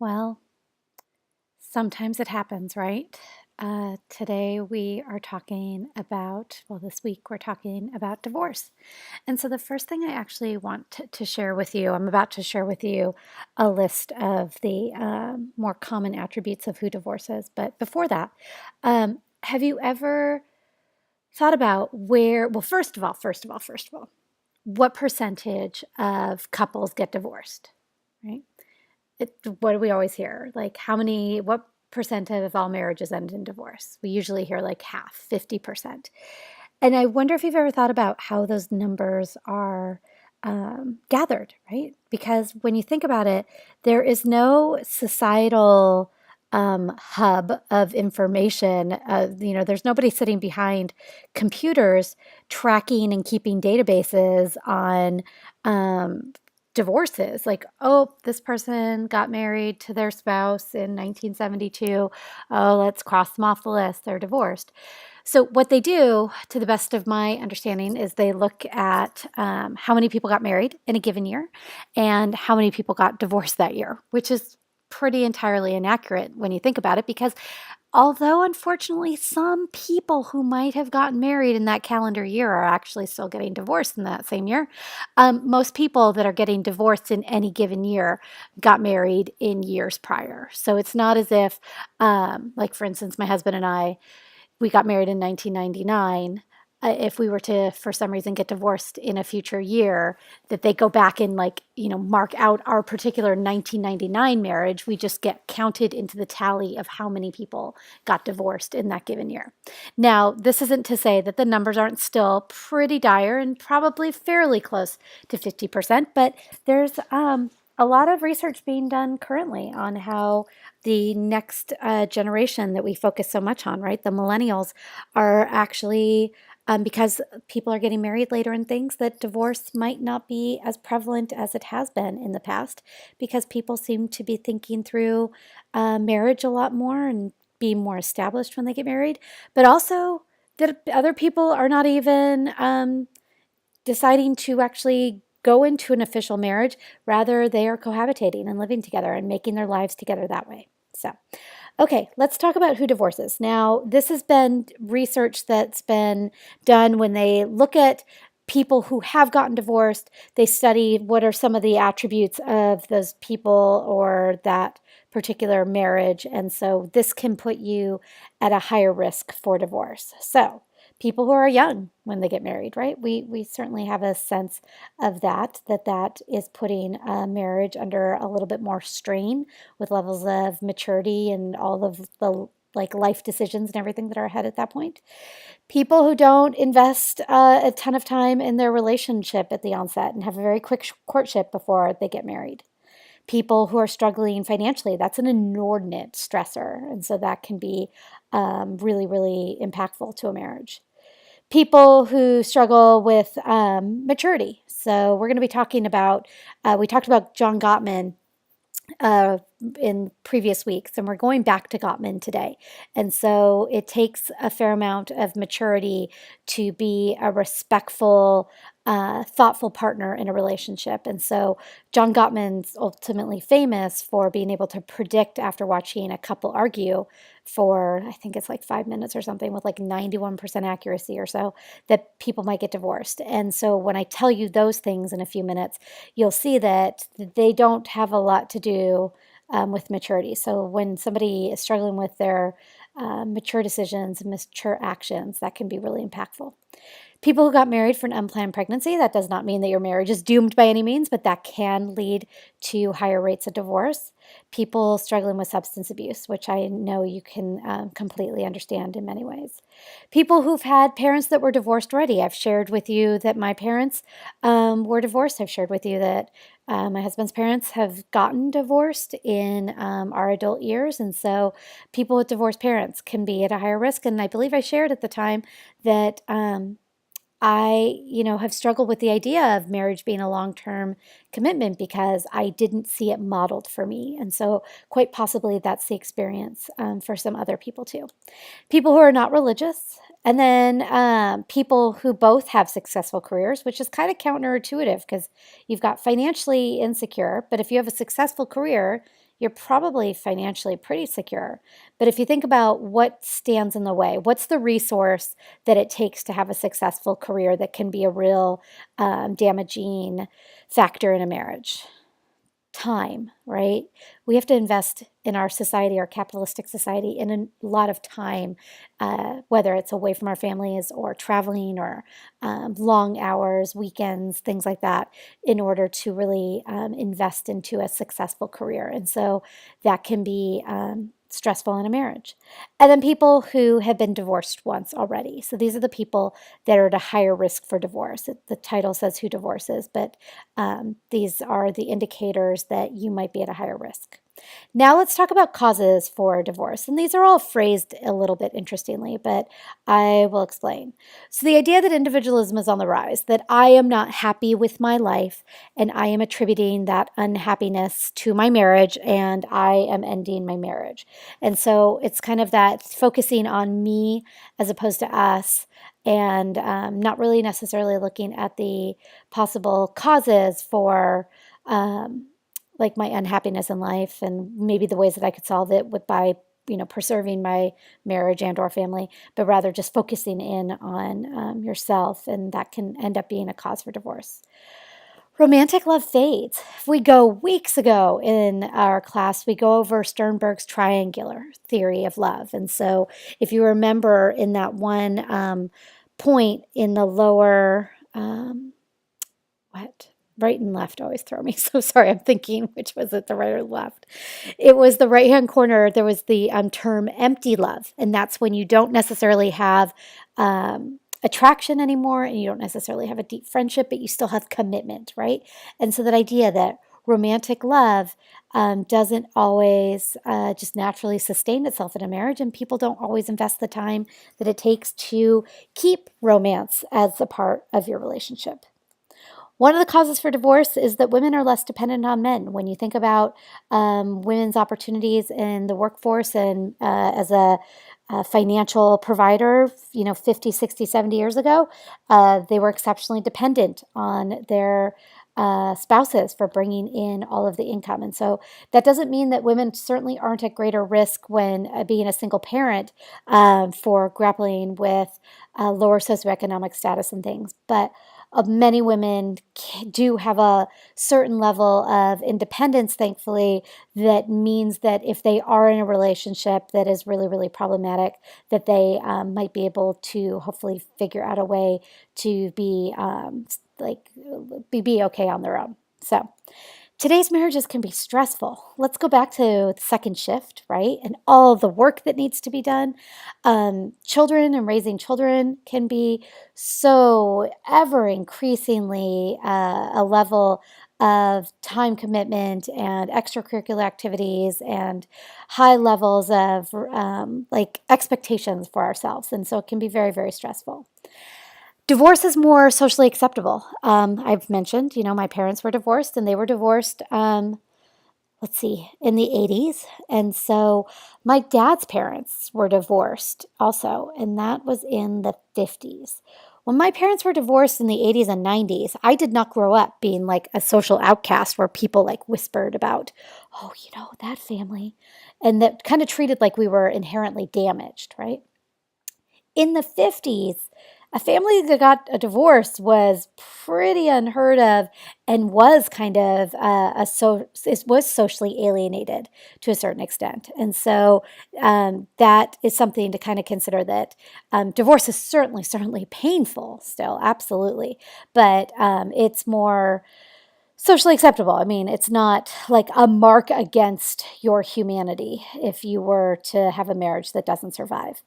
Well, sometimes it happens, right? Today we are talking about, well, this week we're talking about divorce. And so the first thing I actually want to share with you, I'm about to share with you a list of the more common attributes of who divorces. But before that, have you ever thought about well, first of all, what percentage of couples get divorced, right? What do we always hear? Like, what percent of all marriages end in divorce? We usually hear like half, 50%. And I wonder if you've ever thought about how those numbers are gathered, right? Because when you think about it, there is no societal hub of information. There's nobody sitting behind computers tracking and keeping databases on um, divorces. Like, oh, this person got married to their spouse in 1972. Oh, let's cross them off the list. They're divorced. So, what they do, to the best of my understanding, is they look at how many people got married in a given year and how many people got divorced that year, which is pretty entirely inaccurate when you think about it, because although unfortunately some people who might have gotten married in that calendar year are actually still getting divorced in that same year, most people that are getting divorced in any given year got married in years prior. So it's not as if, like for instance, my husband and I, we got married in 1999. If we were to, for some reason, get divorced in a future year, that they go back and mark out our particular 1999 marriage. We just get counted into the tally of how many people got divorced in that given year. Now, this isn't to say that the numbers aren't still pretty dire and probably fairly close to 50%, but there's a lot of research being done currently on how the next generation that we focus so much on, right? The millennials are actually, because people are getting married later and things, that divorce might not be as prevalent as it has been in the past because people seem to be thinking through marriage a lot more and being more established when they get married, but also that other people are not even deciding to actually go into an official marriage. Rather, they are cohabitating and living together and making their lives together that way. So, okay, let's talk about who divorces. Now, this has been research that's been done when they look at people who have gotten divorced. They study what are some of the attributes of those people or that particular marriage. And so this can put you at a higher risk for divorce. So, people who are young when they get married, right? We certainly have a sense of that is putting a marriage under a little bit more strain with levels of maturity and all of the like life decisions and everything that are ahead at that point. People who don't invest a ton of time in their relationship at the onset and have a very quick courtship before they get married. People who are struggling financially, that's an inordinate stressor. And so that can be really, really impactful to a marriage. People who struggle with maturity. So we're going to be talking about, we talked about John Gottman uh, in previous weeks, and we're going back to Gottman today. And so it takes a fair amount of maturity to be a respectful, thoughtful partner in a relationship. And so John Gottman's ultimately famous for being able to predict after watching a couple argue for, I think it's like 5 minutes or something, with like 91% accuracy or so, that people might get divorced. And so when I tell you those things in a few minutes, you'll see that they don't have a lot to do with maturity. So when somebody is struggling with their mature decisions and mature actions, that can be really impactful. People who got married for an unplanned pregnancy, that does not mean that your marriage is doomed by any means, but that can lead to higher rates of divorce. People struggling with substance abuse, which I know you can completely understand in many ways. People who've had parents that were divorced already. I've shared with you that my parents were divorced. I've shared with you that my husband's parents have gotten divorced in our adult years. And so people with divorced parents can be at a higher risk. And I believe I shared at the time that I have struggled with the idea of marriage being a long-term commitment because I didn't see it modeled for me. And so quite possibly that's the experience for some other people too. People who are not religious, and then people who both have successful careers, which is kind of counterintuitive because you've got financially insecure, but if you have a successful career, you're probably financially pretty secure. But if you think about what stands in the way, what's the resource that it takes to have a successful career that can be a real damaging factor in a marriage? Time, right? We have to invest in our society, our capitalistic society, in a lot of time, whether it's away from our families or traveling or long hours, weekends, things like that, in order to really invest into a successful career. And so that can be stressful in a marriage. And then people who have been divorced once already. So these are the people that are at a higher risk for divorce. The title says who divorces, but these are the indicators that you might be at a higher risk. Now let's talk about causes for divorce. And these are all phrased a little bit interestingly, but I will explain. So the idea that individualism is on the rise, that I am not happy with my life and I am attributing that unhappiness to my marriage and I am ending my marriage. And so it's kind of that focusing on me as opposed to us and not really necessarily looking at the possible causes for like my unhappiness in life and maybe the ways that I could solve it with by preserving my marriage and or family, but rather just focusing in on yourself, and that can end up being a cause for divorce. Romantic love fades. If we go weeks ago in our class, we go over Sternberg's triangular theory of love. And so if you remember in that one point in the lower, what? Right and left always throw me. So sorry, I'm thinking which was it, the right or the left. It was the right-hand corner. There was the term empty love. And that's when you don't necessarily have attraction anymore and you don't necessarily have a deep friendship, but you still have commitment, right? And so that idea that romantic love doesn't always just naturally sustain itself in a marriage, and people don't always invest the time that it takes to keep romance as a part of your relationship. One of the causes for divorce is that women are less dependent on men. When you think about women's opportunities in the workforce and as a financial provider, 50, 60, 70 years ago, they were exceptionally dependent on their spouses for bringing in all of the income. And so that doesn't mean that women certainly aren't at greater risk when being a single parent for grappling with lower socioeconomic status and things. But many women do have a certain level of independence, thankfully, that means that if they are in a relationship that is really, really problematic, that they might be able to hopefully figure out a way to be be okay on their own. So today's marriages can be stressful. Let's go back to the second shift, right? And all the work that needs to be done. Children and raising children can be so ever increasingly a level of time commitment and extracurricular activities and high levels of expectations for ourselves. And so it can be very, very stressful. Divorce is more socially acceptable. I've mentioned, my parents were divorced and they were divorced, in the 80s. And so my dad's parents were divorced also, and that was in the 50s. When my parents were divorced in the 80s and 90s, I did not grow up being like a social outcast where people like whispered about, oh, that family, and that kind of treated like we were inherently damaged, right? In the 50s, a family that got a divorce was pretty unheard of and was kind of it was socially alienated to a certain extent. And so that is something to kind of consider, that divorce is certainly painful still, absolutely. But it's more socially acceptable. I mean, it's not like a mark against your humanity if you were to have a marriage that doesn't survive.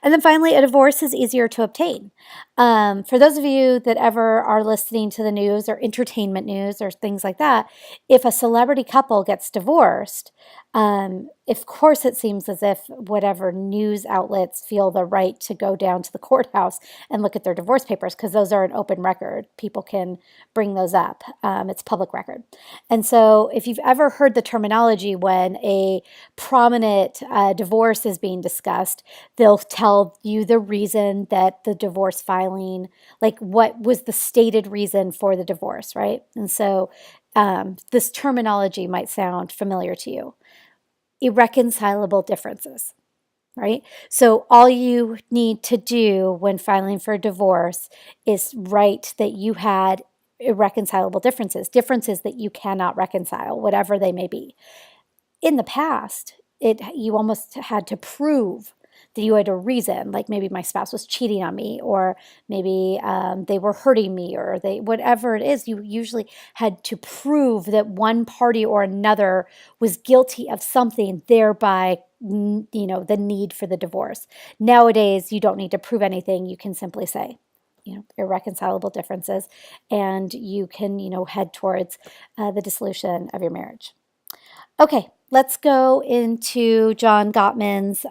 And then finally, a divorce is easier to obtain. For those of you that ever are listening to the news or entertainment news or things like that, if a celebrity couple gets divorced, of course it seems as if whatever news outlets feel the right to go down to the courthouse and look at their divorce papers, because those are an open record. People can bring those up. It's public record. And so if you've ever heard the terminology when a prominent divorce is being discussed, they'll tell you the reason that the divorce filing, like what was the stated reason for the divorce, right? And so this terminology might sound familiar to you. Irreconcilable differences, right? So all you need to do when filing for a divorce is write that you had irreconcilable differences, differences that you cannot reconcile, whatever they may be. In the past, you almost had to prove that you had a reason, like maybe my spouse was cheating on me, or maybe they were hurting me, or they whatever it is. You usually had to prove that one party or another was guilty of something, thereby the need for the divorce. Nowadays, you don't need to prove anything. You can simply say, irreconcilable differences, and you can head towards the dissolution of your marriage. Okay, let's go into John Gottman's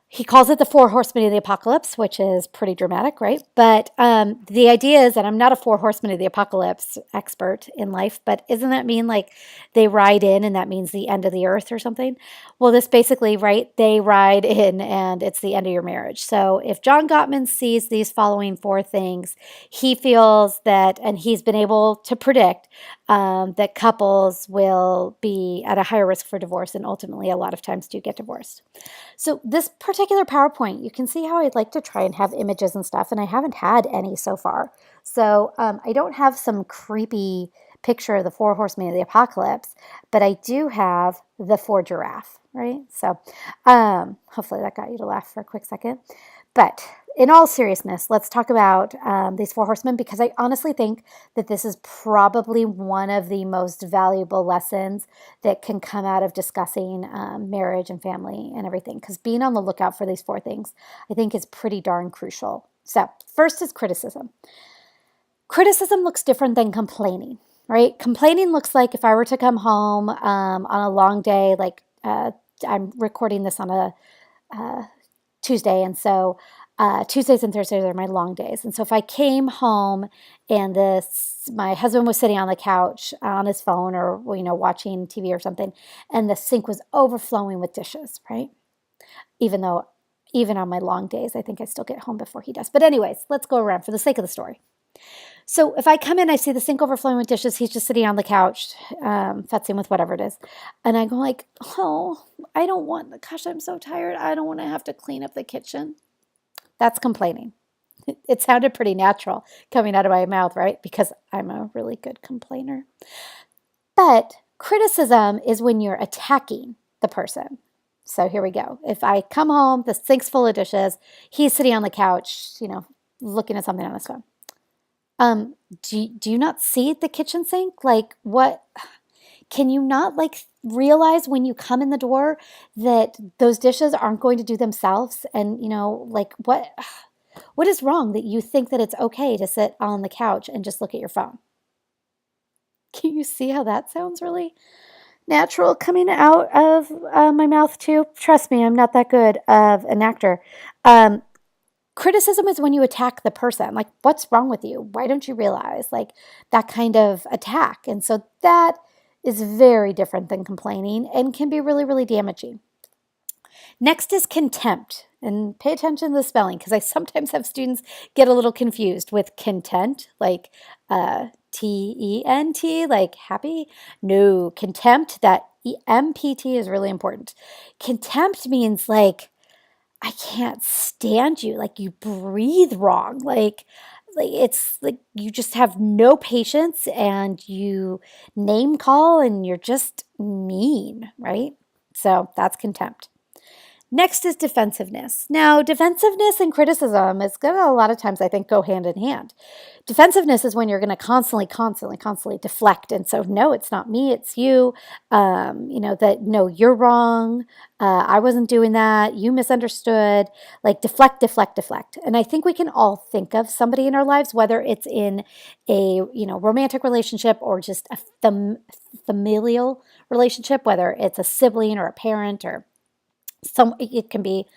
he calls it the four horsemen of the apocalypse, which is pretty dramatic, right? But the idea is, and I'm not a four horsemen of the apocalypse expert in life, but isn't that mean like they ride in and that means the end of the earth or something? Well, this basically, right, they ride in and it's the end of your marriage. So if John Gottman sees these following four things, he feels that, and he's been able to predict that couples will be at a higher risk for divorce and ultimately a lot of times do get divorced. So this particular PowerPoint, you can see how I'd like to try and have images and stuff, and I haven't had any so far. So I don't have some creepy picture of the four horsemen of the apocalypse, but I do have the four giraffe, right? So hopefully that got you to laugh for a quick second. But in all seriousness, let's talk about these four horsemen, because I honestly think that this is probably one of the most valuable lessons that can come out of discussing marriage and family and everything, because being on the lookout for these four things, I think, is pretty darn crucial. So first is criticism. Criticism looks different than complaining, right? Complaining looks like if I were to come home on a long day, like I'm recording this on a Tuesday, and so Tuesdays and Thursdays are my long days. And so if I came home and my husband was sitting on the couch on his phone or watching TV or something, and the sink was overflowing with dishes, right? Even on my long days, I think I still get home before he does. But anyways, let's go around for the sake of the story. So if I come in, I see the sink overflowing with dishes. He's just sitting on the couch, futzing with whatever it is. And I go like, oh, gosh, I'm so tired. I don't want to have to clean up the kitchen. That's complaining. It sounded pretty natural coming out of my mouth, right? Because I'm a really good complainer. But criticism is when you're attacking the person. So here we go. If I come home, the sink's full of dishes, he's sitting on the couch, looking at something on his phone. Do you not see the kitchen sink? Like, what? Can you not realize when you come in the door that those dishes aren't going to do themselves? And what is wrong that you think that it's okay to sit on the couch and just look at your phone? Can you see how that sounds really natural coming out of my mouth too? Trust me, I'm not that good of an actor. Criticism is when you attack the person. Like, what's wrong with you? Why don't you realize? Like, that kind of attack. And so that is very different than complaining and can be really, really damaging. Next is contempt. And pay attention to the spelling, because I sometimes have students get a little confused with content, like T-E-N-T, like happy. No, contempt, that E-M-P-T is really important. Contempt means like, I can't stand you. Like, you breathe wrong. Like it's like you just have no patience and you name call and you're just mean, right? So that's contempt. Next is defensiveness. Now, defensiveness and criticism is going to a lot of times, I think, go hand in hand. Defensiveness is when you're going to constantly deflect. And so, no, it's not me, it's you. No, you're wrong. I wasn't doing that. You misunderstood. Like deflect. And I think we can all think of somebody in our lives, whether it's in a romantic relationship or just a familial relationship, whether it's a sibling or a parent or it can be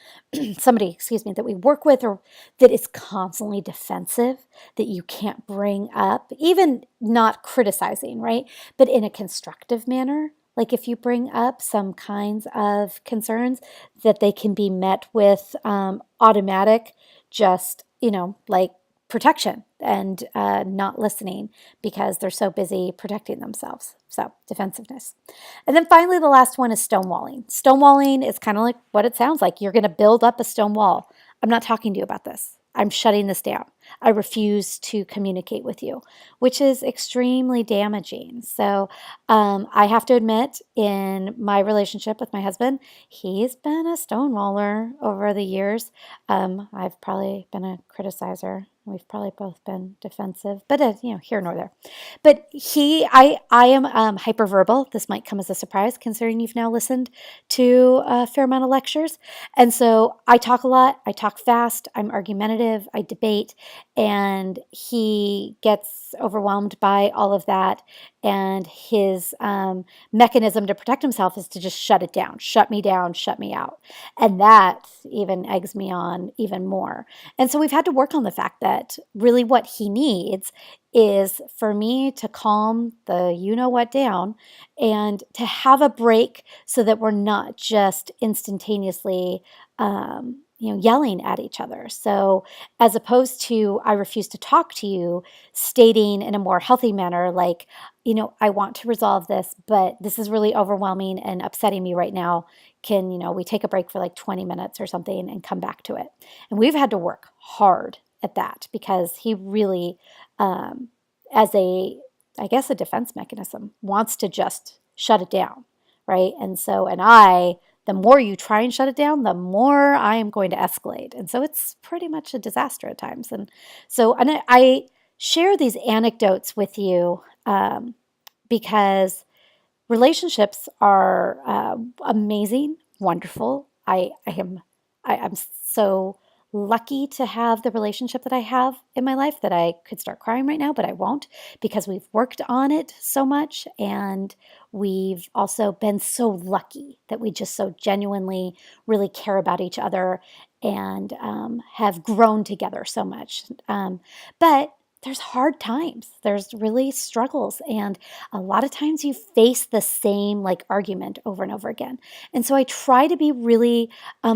somebody, that we work with or that is constantly defensive, that you can't bring up, even not criticizing, right? But in a constructive manner. Like if you bring up some kinds of concerns, that they can be met with automatic, just, protection and not listening because they're so busy protecting themselves. So, defensiveness. And then finally, the last one is stonewalling. Stonewalling is kind of like what it sounds like. You're going to build up a stone wall. I'm not talking to you about this. I'm shutting this down. I refuse to communicate with you, which is extremely damaging. So, I have to admit, in my relationship with my husband, he's been a stonewaller over the years. I've probably been a criticizer. We've probably both been defensive, but here nor there. But I am hyperverbal. This might come as a surprise, considering you've now listened to a fair amount of lectures. And so I talk a lot. I talk fast. I'm argumentative. I debate, and he gets overwhelmed by all of that. And his mechanism to protect himself is to just shut it down, shut me out. And that even eggs me on even more. And so we've had to work on the fact that really what he needs is for me to calm the you know what down and to have a break so that we're not just instantaneously yelling at each other. So as opposed to I refuse to talk to you, stating in a more healthy manner, like, I want to resolve this, but this is really overwhelming and upsetting me right now. Can, we take a break for like 20 minutes or something and come back to it? And we've had to work hard at that because he really, as I guess, a defense mechanism, wants to just shut it down, right? And so, the more you try and shut it down, the more I am going to escalate. And so it's pretty much a disaster at times. And so, I share these anecdotes with you because relationships are amazing, wonderful. I'm so lucky to have the relationship that I have in my life that I could start crying right now, but I won't because we've worked on it so much, and we've also been so lucky that we just so genuinely really care about each other and have grown together so much. But there's hard times. There's really struggles. And a lot of times you face the same like argument over and over again. And so I try to be really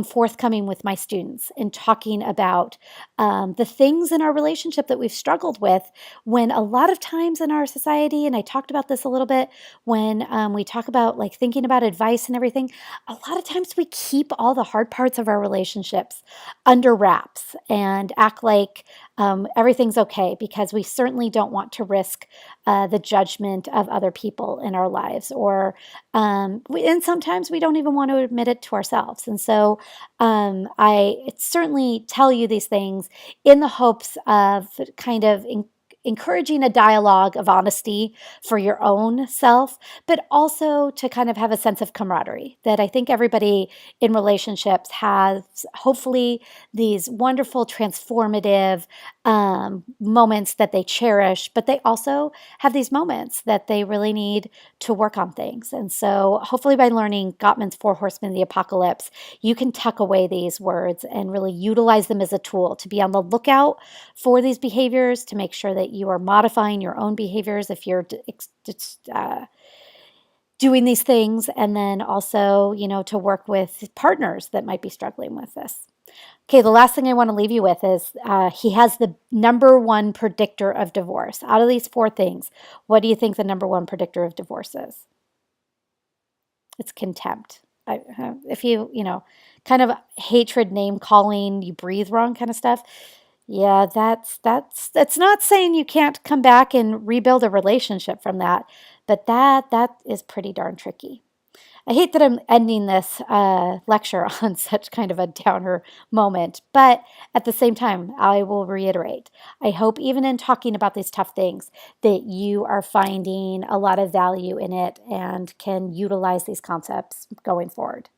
forthcoming with my students in talking about the things in our relationship that we've struggled with when a lot of times in our society, and I talked about this a little bit when we talk about like thinking about advice and everything, a lot of times we keep all the hard parts of our relationships under wraps and act like everything's okay because we certainly don't want to risk the judgment of other people in our lives, and sometimes we don't even want to admit it to ourselves. And so I certainly tell you these things in the hopes of kind of encouraging a dialogue of honesty for your own self, but also to kind of have a sense of camaraderie that I think everybody in relationships has, hopefully, these wonderful, transformative moments that they cherish, but they also have these moments that they really need to work on things. And so hopefully by learning Gottman's Four Horsemen of the Apocalypse, you can tuck away these words and really utilize them as a tool to be on the lookout for these behaviors, to make sure that you are modifying your own behaviors if you're doing these things, and then also, to work with partners that might be struggling with this. Okay, the last thing I want to leave you with is he has the number one predictor of divorce. Out of these four things, what do you think the number one predictor of divorce is? It's contempt. If kind of hatred, name calling, you breathe wrong kind of stuff. Yeah, that's not saying you can't come back and rebuild a relationship from that, but that is pretty darn tricky. I hate that I'm ending this lecture on such kind of a downer moment, but at the same time, I will reiterate, I hope even in talking about these tough things that you are finding a lot of value in it and can utilize these concepts going forward.